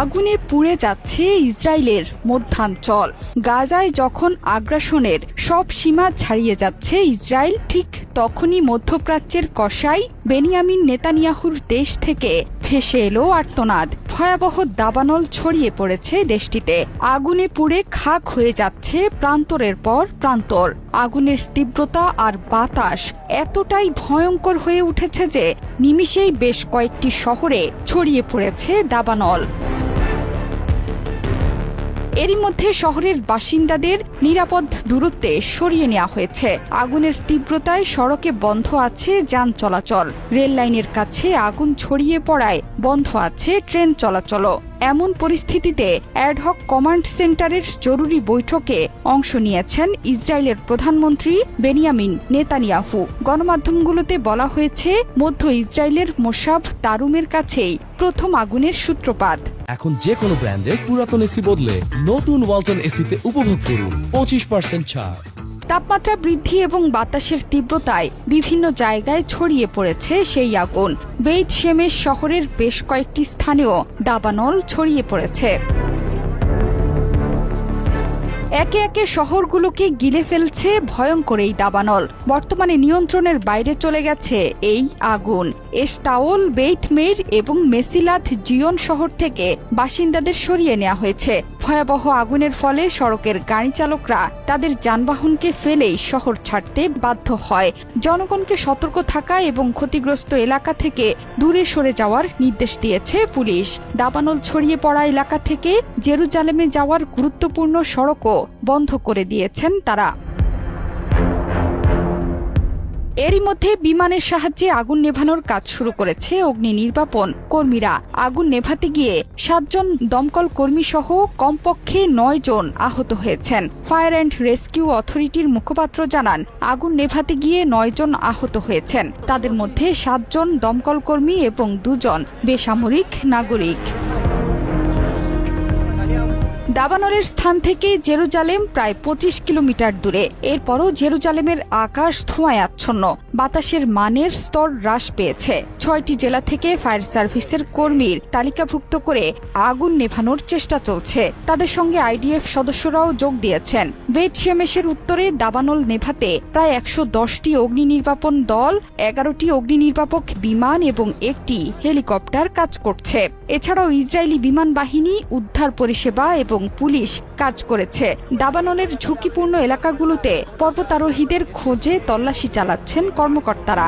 আগুনে পুড়ে যাচ্ছে ইসরায়েলের মধ্যাঞ্চল। গাজায় যখন আগ্রাসনের সব সীমা ছাড়িয়ে যাচ্ছে ইসরায়েল, ঠিক তখনই মধ্যপ্রাচ্যের কসাই বেনিয়ামিন নেতানিয়াহুর দেশ থেকে ভেসে এলো আর্তনাদ। ভয়াবহ দাবানল ছড়িয়ে পড়েছে দেশটিতে। আগুনে পুড়ে খাক হয়ে যাচ্ছে প্রান্তরের পর প্রান্তর। আগুনের তীব্রতা আর বাতাস এতটাই ভয়ঙ্কর হয়ে উঠেছে যে নিমিষেই বেশ কয়েকটি শহরে ছড়িয়ে পড়েছে দাবানল। এরই মধ্যে শহরের বাসিন্দাদের নিরাপদ দূরত্বে সরিয়ে নেওয়া হয়েছে। আগুনের তীব্রতায় সড়কে বন্ধ আছে যান চলাচল। রেল লাইনের কাছে আগুন ছড়িয়ে পড়ায় বন্ধ আছে ট্রেন চলাচলও। এমন পরিস্থিতিতে অ্যাডহক কমান্ড সেন্টারের জরুরি বৈঠকে অংশ নিয়েছেন ইসরায়েলের প্রধানমন্ত্রী বেনিয়ামিন নেতানিয়াহু। গণমাধ্যমগুলোতে বলা হয়েছে, মধ্য ইসরায়েলের মোসাব তারুমের কাছেই প্রথম আগুনের সূত্রপাত। এখন যে কোনো ব্র্যান্ডের পুরাতন এসি বদলে নতুন ওয়ালটন এসিতে উপভোগ করুন 25% ছাড়। তাপমাত্রা বৃদ্ধি এবং বাতাসের তীব্রতায় বিভিন্ন জায়গায় ছড়িয়ে পড়েছে সেই আগুন। বেইত শেমেশ শহরের বেশ কয়েকটি স্থানেও দাবানল ছড়িয়ে পড়েছে। একে একে শহরগুলোকে গিলে ফেলছে ভয়ঙ্কর এই দাবানল। বর্তমানে নিয়ন্ত্রণের বাইরে চলে গেছে এই আগুন। এস্তাওল, বেইত মেইর এবং মেসিলাথ জিয়ন শহর থেকে বাসিন্দাদের সরিয়ে নেওয়া হয়েছে। ভয়াবহ আগুনের ফলে সড়কের গাড়ি চালকরা তাদের যানবাহনকে ফেলেই শহর ছাড়তে বাধ্য হয়। জনগণকে সতর্ক থাকা এবং ক্ষতিগ্রস্ত এলাকা থেকে দূরে সরে যাওয়ার নির্দেশ দিয়েছে পুলিশ। দাবানল ছড়িয়ে পড়া এলাকা থেকে জেরুজালেমে যাওয়ার গুরুত্বপূর্ণ সড়কও বন্ধ করে দিয়েছেন তারা। এরই মধ্যে বিমানের সাহায্যে আগুন নেভানোর কাজ শুরু করেছে অগ্নি নির্বাপন কর্মীরা। আগুন নেভাতে গিয়ে 7 জন দমকল কর্মী সহ কমপক্ষে 9 জন আহত হয়েছেন। ফায়ার অ্যান্ড রেস্কিউ অথরিটির মুখপাত্র জানান, আগুন নেভাতে গিয়ে 9 জন আহত হয়েছেন। তাদের মধ্যে 7 জন দমকল কর্মী এবং 2 জন বেসামরিক নাগরিক। দাবানলের স্থান থেকে জেরুজালেম প্রায় 25 কিলোমিটার দূরে। এরপরও জেরুজালেমের আকাশ ধোঁয়ায় আচ্ছন্ন। বাতাসের মানের স্তর হ্রাস পেয়েছে। 6টি জেলা থেকে ফায়ার সার্ভিসের কর্মীর তালিকাভুক্ত করে আগুন নেভানোর চেষ্টা চলছে। তাদের সঙ্গে আইডিএফ সদস্যরাও যোগ দিয়েছেন। বেইত শেমেশের উত্তরে দাবানল নেভাতে প্রায় 110টি অগ্নি নির্বাপন দল, 11টি অগ্নি নির্বাপক বিমান এবং 1টি হেলিকপ্টার কাজ করছে। এছাড়াও ইসরায়েলি বিমান বাহিনী, উদ্ধার পরিষেবা এবং পুলিশ কাজ করেছে। দাবানলের ঝুঁকিপূর্ণ এলাকাগুলোতে পর্বতারোহীদের খোঁজে তল্লাশি চালাচ্ছেন কর্মকর্তারা।